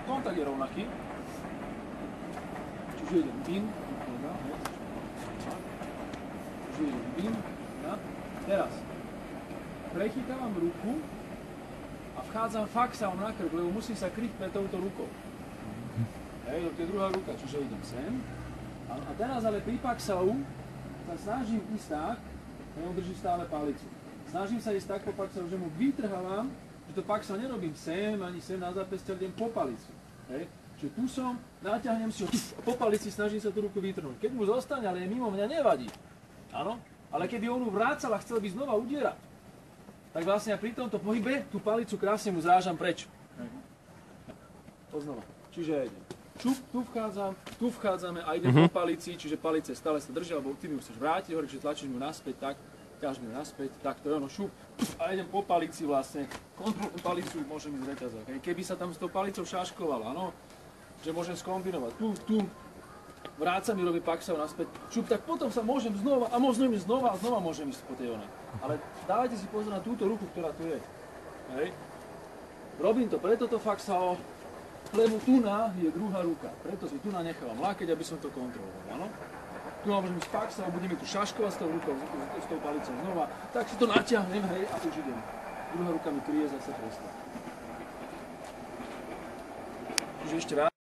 kontakt je rovnaký. Čiže idem bin, čiže idem bin, teraz prechytávam ruku a vchádzam faxom na krk, lebo musím sa kryť pred touto rukou. Hej, to je druhá ruka, čiže idem sem. A teraz ale pri paxalu sa snažím ísť tak, že on drží stále palicu. Snažím sa ísť tak po paxalu, že mu vytrhávam, že to paxal nerobím sem, ani sem na zápestie, ale idem po palicu. Hej. Čiže tu som, naťahnem si ho po palici, snažím sa tú ruku vytrhnúť. Keď mu zostane, ale je mimo mňa, nevadí. Áno? Ale keby on vrácal a chcel by znova udierať, tak vlastne ja pri tomto pohybe tú palicu krásne mu zrážam preč. Poznova. Čiže idem. Čup, tu vchádzame a idem po palici, čiže palice stále sa držia, alebo ty mi chceš vrátiť hore, čiže tlačíš mu naspäť, tak, ťaž mi naspäť, tak to je ono, šup, a idem po palici vlastne, kontrolujem palicu, môžem ísť reťazok. Keby sa tam s tou palicou šaškoval, áno, že môžem skombinovať, tu, vráca mi, robí paxav naspäť, šup, tak potom sa môžem znova, a môžem ísť znova a znova môžem ísť po tej onej. Ale dávajte si pozor na túto ruku, ktorá tu je. Hej. Robím to preto to faxao, lebo tu je druhá ruka, preto si tu nechávam lákeť, aby som to kontroloval, áno? Tu môžem ísť faxao, bude mi tu šaškovať s tou rukou, s tou palicou znova, tak si to natiahnem, hej, a už idem. Druhá ruka mi kryje zase prestať. Čiže ešte raz.